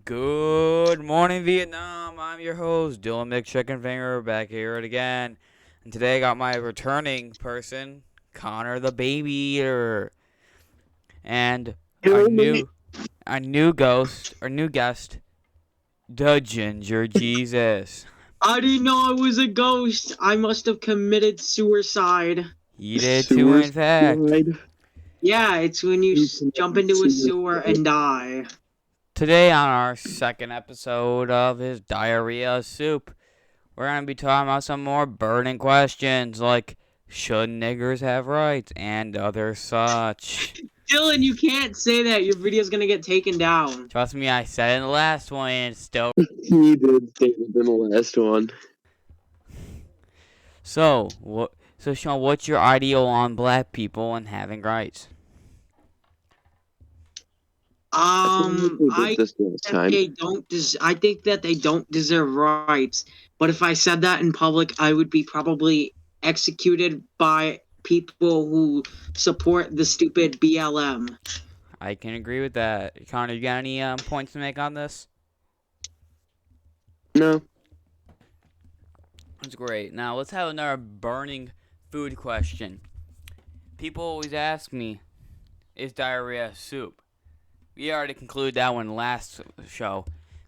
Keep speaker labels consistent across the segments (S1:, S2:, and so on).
S1: Good morning, Vietnam. I'm your host, Dylan McChickenfinger, back here again. And today I got my returning person, Connor the Baby Eater, and our
S2: Kill me.
S1: new our new ghost, our new guest, the Ginger Jesus.
S3: I didn't know I was a ghost. I must have committed suicide.
S1: He did too, in fact.
S2: Suicide.
S3: Yeah, it's when you
S2: You
S3: jump
S2: committed
S3: into a sewer
S2: suicide.
S3: and die.
S1: Today on our second episode of his Diarrhea Soup, we're gonna be talking about some more burning questions like should niggers have rights and other such.
S3: Dylan, you can't say that. Your video's gonna get taken down.
S1: Trust me, I said it in the last one and it's still.
S2: He did say it in the last one.
S1: So, Sean, what's your ideal on black people and having rights?
S2: We
S3: I
S2: did this last
S3: that
S2: time.
S3: they don't. I think that they don't deserve rights. But if I said that in public, I would be probably executed by people who support the stupid BLM.
S1: I can agree with that. Connor, you got any points to make on this?
S2: No.
S1: That's great. Now, let's have another burning food question. People always ask me, is diarrhea soup? We already concluded that one last show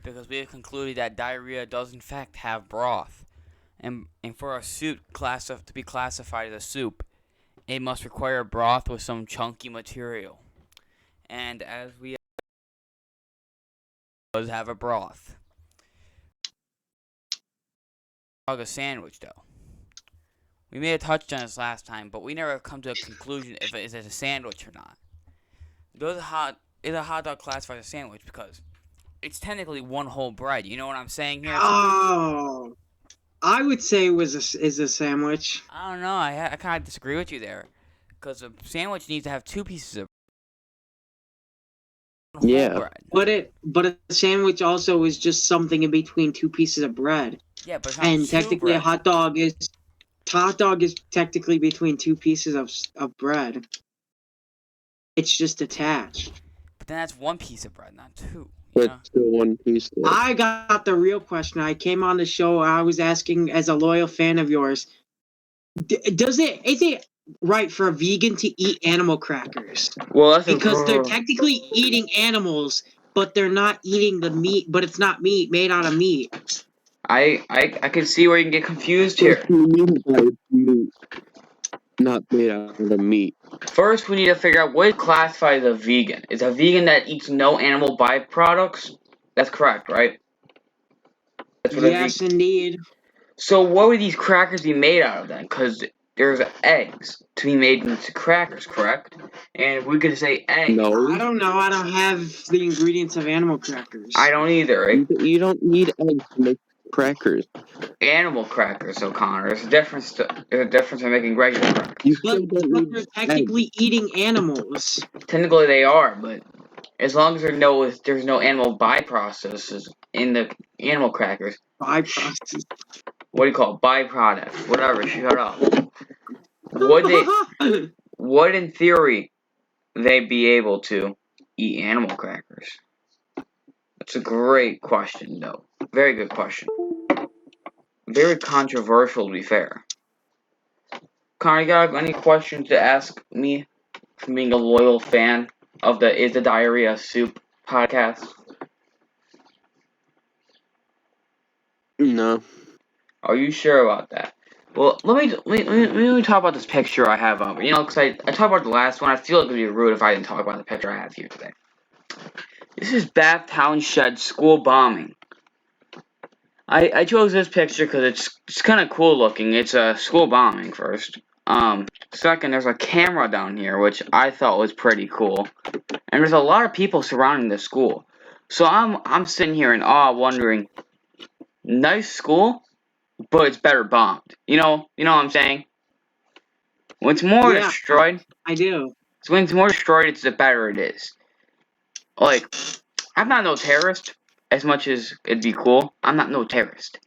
S1: because we have concluded that diarrhea does in fact have broth. And for a soup to be classified as a soup, it must require broth with some chunky material. And as we does have a broth. A sandwich though. We may have touched on this last time, but we never come to a conclusion if it is a sandwich or not. Is a hot dog classified as a sandwich because it's technically one whole bread. You know what I'm saying here?
S3: Oh, I would say is a sandwich.
S1: I don't know. I kind of disagree with you there because a sandwich needs to have two pieces of whole
S2: Yeah.
S1: bread.
S3: But a sandwich also is just something in between two pieces of bread.
S1: Yeah, but it's not
S3: And
S1: two
S3: technically
S1: bread.
S3: a hot dog is technically between two pieces of bread. It's just attached.
S1: But then that's one piece of bread, not two.
S2: But
S1: Yeah.
S2: still one piece there.
S3: I got the real question. I came on the show. I was asking as a loyal fan of yours. Is it right for a vegan to eat animal crackers?
S1: Well, that's
S3: Because they're technically eating animals, but they're not eating the meat. But it's not meat made out of meat.
S1: I can see where you can get confused here.
S2: What do you mean by meat? Not made out of meat.
S1: First, we need to figure out what is classified as a vegan. Is a vegan that eats no animal byproducts? That's correct, right? That's what
S3: Yes, indeed.
S1: So what would these crackers be made out of then? Because there's eggs to be made into crackers, correct? And we could say egg.
S2: No.
S3: I don't know. I don't have the ingredients of animal crackers.
S1: I don't either. Right?
S2: You don't need eggs to make crackers.
S1: Animal crackers, O'Connor. There's a difference. There's a difference in making regular crackers.
S2: You still don't
S3: But
S2: need
S3: they're technically eating animals.
S1: Technically, they are, but as long as there's no animal byprocesses in the animal crackers.
S3: Byproducts.
S1: What do you call it? Byproduct? Whatever. Shut up. Would in theory they be able to eat animal crackers? That's a great question, though. Very good question. Very controversial, to be fair. Connor, you got any questions to ask me from being a loyal fan of the Is the Diarrhea Soup podcast?
S2: No.
S1: Are you sure about that? Well, let me talk about this picture I have up. Because I talked about the last one. I feel like it would be rude if I didn't talk about the picture I have here today. This is Bath Townshend school bombing. I chose this picture because it's kind of cool looking. It's a school bombing first. Second, there's a camera down here, which I thought was pretty cool. And there's a lot of people surrounding the school. So I'm sitting here in awe, wondering, nice school, but it's better bombed. You know what I'm saying? When it's more destroyed,
S3: I do.
S1: so when it's more destroyed, it's the better it is. Like, I'm not no terrorist, as much as it'd be cool. I'm not no terrorist.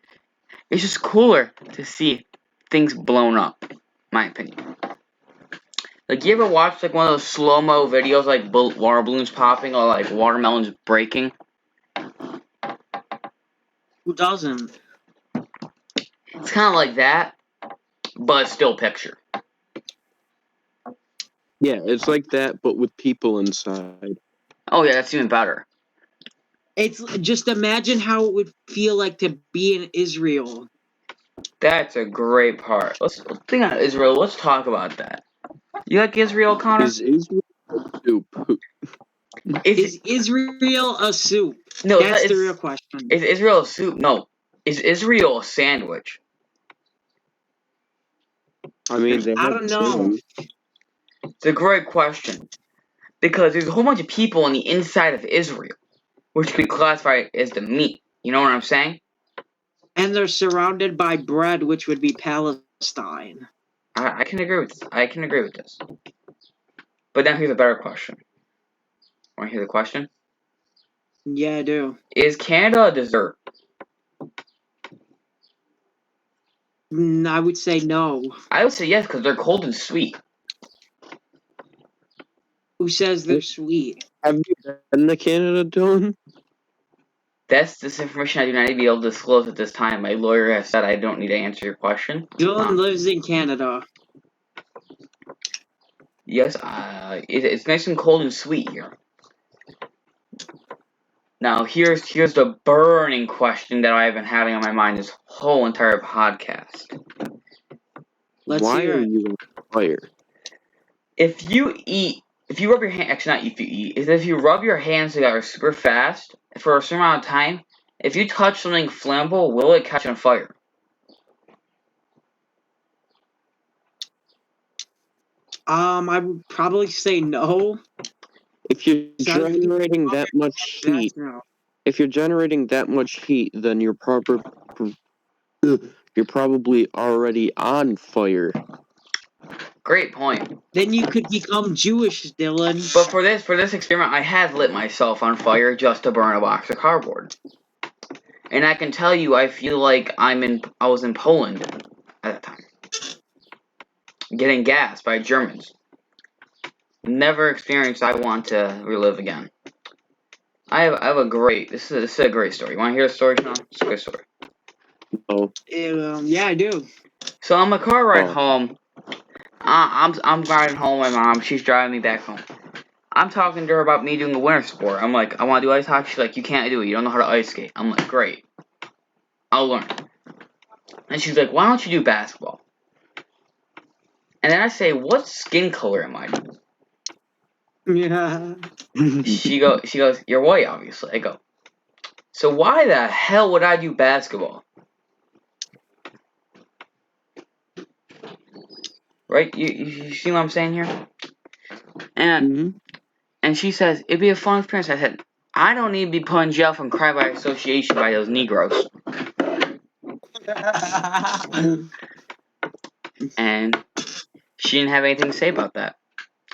S1: It's just cooler to see things blown up, my opinion. Like, you ever watch like one of those slow-mo videos, like water balloons popping or like watermelons breaking?
S3: Who doesn't?
S1: It's kind of like that, but it's still picture.
S2: Yeah, it's like that, but with people inside.
S1: Oh yeah, that's even better.
S3: It's just imagine how it would feel like to be in Israel.
S1: That's a great part. Let's think on Israel. Let's talk about that. You like Israel, Connor?
S2: Is Israel soup?
S3: Is Israel a soup?
S1: No,
S3: That's the real question.
S1: Is Israel a soup? No. Is Israel a sandwich?
S2: I mean, they
S3: I
S2: have
S3: don't know.
S2: chicken.
S1: It's a great question. Because there's a whole bunch of people on the inside of Israel, which could be classified as the meat. You know what I'm saying?
S3: And they're surrounded by bread, which would be Palestine.
S1: I can agree with this. I can agree with this. But now here's a better question. Want to hear the question?
S3: Yeah, I do.
S1: Is Canada a dessert?
S3: I would say no.
S1: I would say yes, because they're cold and sweet.
S3: Who says they're sweet?
S2: Have you been to Canada, Dylan?
S1: That's this information I do not need to be able to disclose at this time. My lawyer has said I don't need to answer your question.
S3: Dylan lives in Canada.
S1: Yes, it's nice and cold and sweet here. Now, here's the burning question that I've been having on my mind this whole entire podcast.
S3: Let's
S2: Why
S3: hear
S2: are
S3: it.
S2: you on fire?
S1: If you rub your hand, actually not if you eat, is if you rub your hands together super fast for a certain amount of time, if you touch something flammable, will it catch on fire?
S3: I would probably say no.
S2: If you're
S3: Sounds like
S2: generating that much heat,
S3: that's no.
S2: if you're generating that much heat, then you're probably already on fire.
S1: Great point.
S3: Then you could become Jewish, Dylan.
S1: But for this experiment, I have lit myself on fire just to burn a box of cardboard. And I can tell you, I feel like I was in Poland at that time, getting gassed by Germans. Never experience I want to relive again. I have a great. This is a great story. You want to hear a story, Sean? It's a good story.
S2: Oh,
S3: Yeah, I do.
S1: So on my car ride
S2: Oh.
S1: home, I'm riding home with my mom. She's driving me back home. I'm talking to her about me doing a winter sport. I'm like, I want to do ice hockey. She's like, you can't do it. You don't know how to ice skate. I'm like, great. I'll learn. And she's like, why don't you do basketball? And then I say, what skin color am I?
S3: Yeah.
S1: She goes, you're white, obviously. I go, so why the hell would I do basketball? Right? You see what I'm saying here? And she says, it'd be a fun experience. I said, I don't need to be put in jail from crime by association by those Negroes. And she didn't have anything to say about that.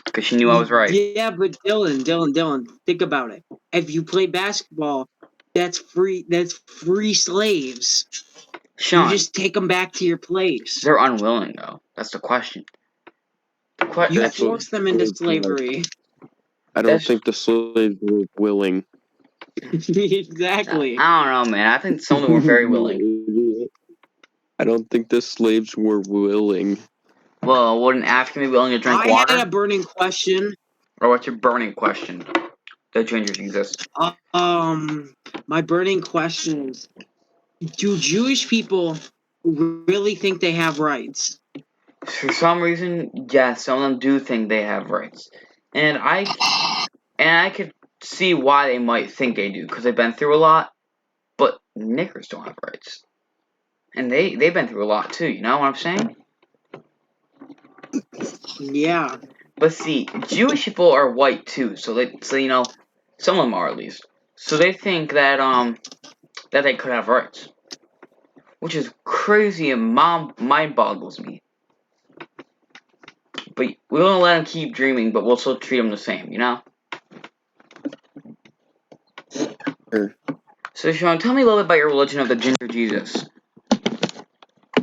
S1: Because she knew I was right.
S3: Yeah, but Dylan, think about it. If you play basketball, that's free slaves.
S1: Sean,
S3: You just take them back to your place.
S1: they're unwilling, though. That's the question.
S3: You force them into slavery.
S2: I don't think the slaves were willing.
S3: Exactly.
S1: I don't know, man. I think some of them were very willing.
S2: I don't think the slaves were willing.
S1: Well, wouldn't African be willing to drink water?
S3: I had a burning question.
S1: Or what's your burning question? That gingers exist.
S3: My burning question is: do Jewish people really think they have rights?
S1: For some reason, yes, some of them do think they have rights. And I could see why they might think they do, because they've been through a lot, but niggers don't have rights. And they've been through a lot too, you know what I'm saying?
S3: Yeah.
S1: But see, Jewish people are white too, so you know, some of them are at least. So they think that that they could have rights. Which is crazy and mind boggles me. But we won't let them keep dreaming, but we'll still treat them the same, you know?
S2: Sure.
S1: So, Sean, tell me a little bit about your religion of the Ginger Jesus.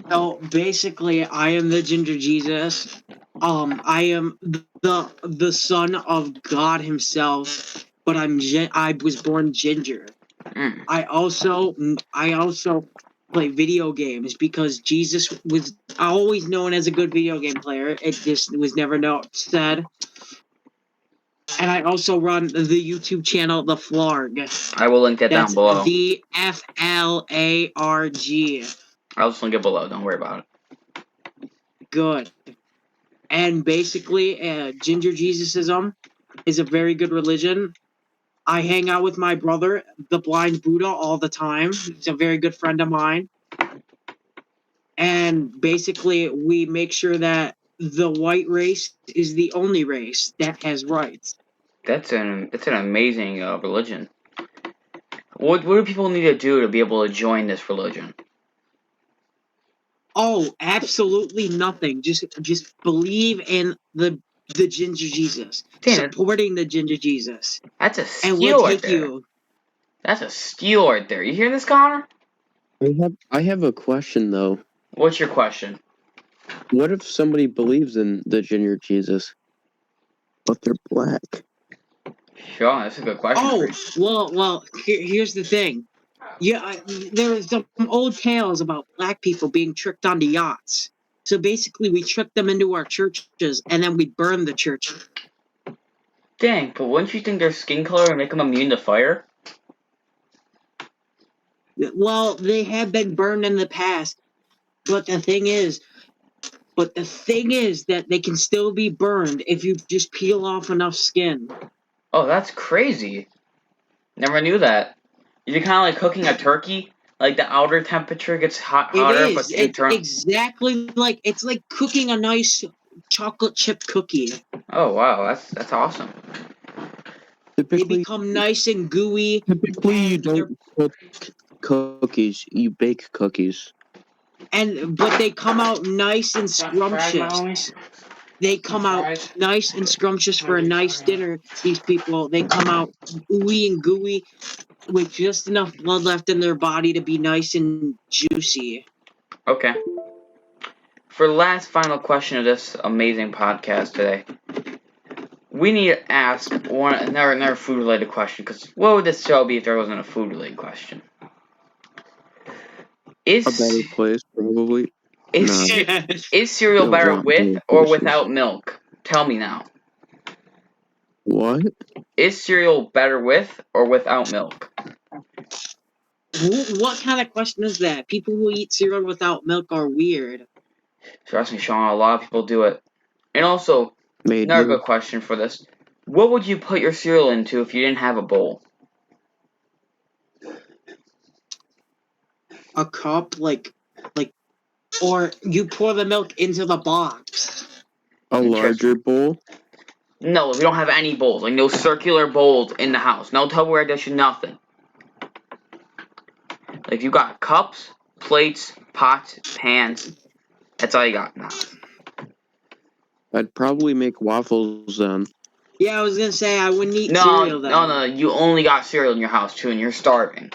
S3: So basically, I am the Ginger Jesus. I am the son of God Himself, but I was born ginger. I also play video games because Jesus was always known as a good video game player. It just was never said. And I also run the YouTube channel The Flarg.
S1: I will link that
S3: That's
S1: down below.
S3: DFLARG.
S1: I'll just link it below. Don't worry about it.
S3: Good. And basically, Ginger Jesusism is a very good religion. I hang out with my brother, the Blind Buddha, all the time. He's a very good friend of mine. And basically, we make sure that the white race is the only race that has rights.
S1: That's an amazing religion. What do people need to do to be able to join this religion?
S3: Oh, absolutely nothing. Just believe in the Ginger Jesus.
S1: Damn,
S3: Supporting the Ginger Jesus.
S1: that's a
S3: And
S1: steal
S3: we'll
S1: right
S3: take
S1: there.
S3: you.
S1: That's a steal right there. You hear this, Connor?
S2: I have a question though.
S1: What's your question?
S2: What if somebody believes in the Ginger Jesus, but they're black?
S1: Sure, that's a good question.
S3: Oh, well. Here's the thing. Yeah, there's some old tales about black people being tricked onto yachts. So basically, we trick them into our churches, and then we burn the church.
S1: Dang, but wouldn't you think their skin color would make them immune to fire?
S3: Well, they have been burned in the past, but the thing is that they can still be burned if you just peel off enough skin.
S1: Oh, that's crazy. Never knew that. Is it kind of like cooking a turkey? Like the outer temperature gets hotter, but the
S3: It's
S1: internal...
S3: exactly like cooking a nice chocolate chip cookie.
S1: Oh wow, that's awesome.
S3: They
S2: Typically,
S3: become nice and gooey.
S2: you don't cook cookies; you bake cookies.
S3: But they come out nice and scrumptious. They come out nice and scrumptious for a nice dinner. These people, they come out ooey and gooey with just enough blood left in their body to be nice and juicy.
S1: Okay. For the last final question of this amazing podcast today, we need to ask another food-related question, because what would this show be if there wasn't a food-related question?
S2: A better place, probably.
S1: Is cereal
S2: Don't
S1: better
S2: want
S1: with
S2: better
S1: or
S2: places.
S1: without milk? Tell me now.
S2: What?
S1: Is cereal better with or without milk?
S3: What kind of question is that? People who eat cereal without milk are weird.
S1: Trust me, Sean, a lot of people do it. And also, another good question for this. What would you put your cereal into if you didn't have a bowl?
S3: A cup, or you pour the milk into the box.
S2: A larger bowl?
S1: No, we don't have any bowls. Like, no circular bowls in the house. No Tupperware dish, nothing. Like, you got cups, plates, pots, pans. That's all you got now.
S2: I'd probably make waffles then.
S3: Yeah, I was gonna say I wouldn't eat cereal then.
S1: No, you only got cereal in your house too, and you're starving.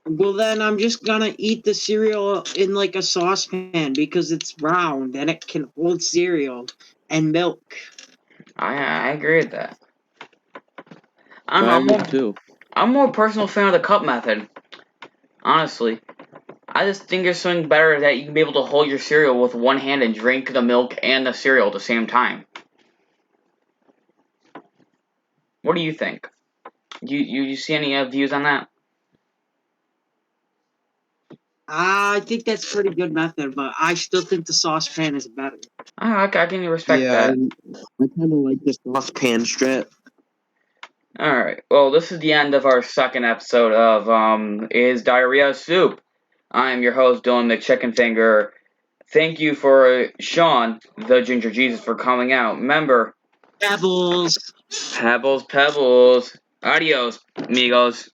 S3: Well, then I'm just gonna eat the cereal in like a saucepan because it's round and it can hold cereal and milk.
S1: I agree with that.
S2: I would too.
S1: I'm more personal fan of the cup method. Honestly. I just think there's something better that you can be able to hold your cereal with one hand and drink the milk and the cereal at the same time. What do you think? You see any views on that?
S3: I think that's a pretty good method, but I still think the saucepan is better.
S1: I can respect that.
S2: I kind of like the saucepan strat.
S1: Alright, well, this is the end of our second episode of Is Diarrhea Soup? I'm your host, Dylan McChickenfinger. Thank you for Sean, the Ginger Jesus, for coming out. Remember,
S3: Pebbles.
S1: Pebbles. Adios, amigos.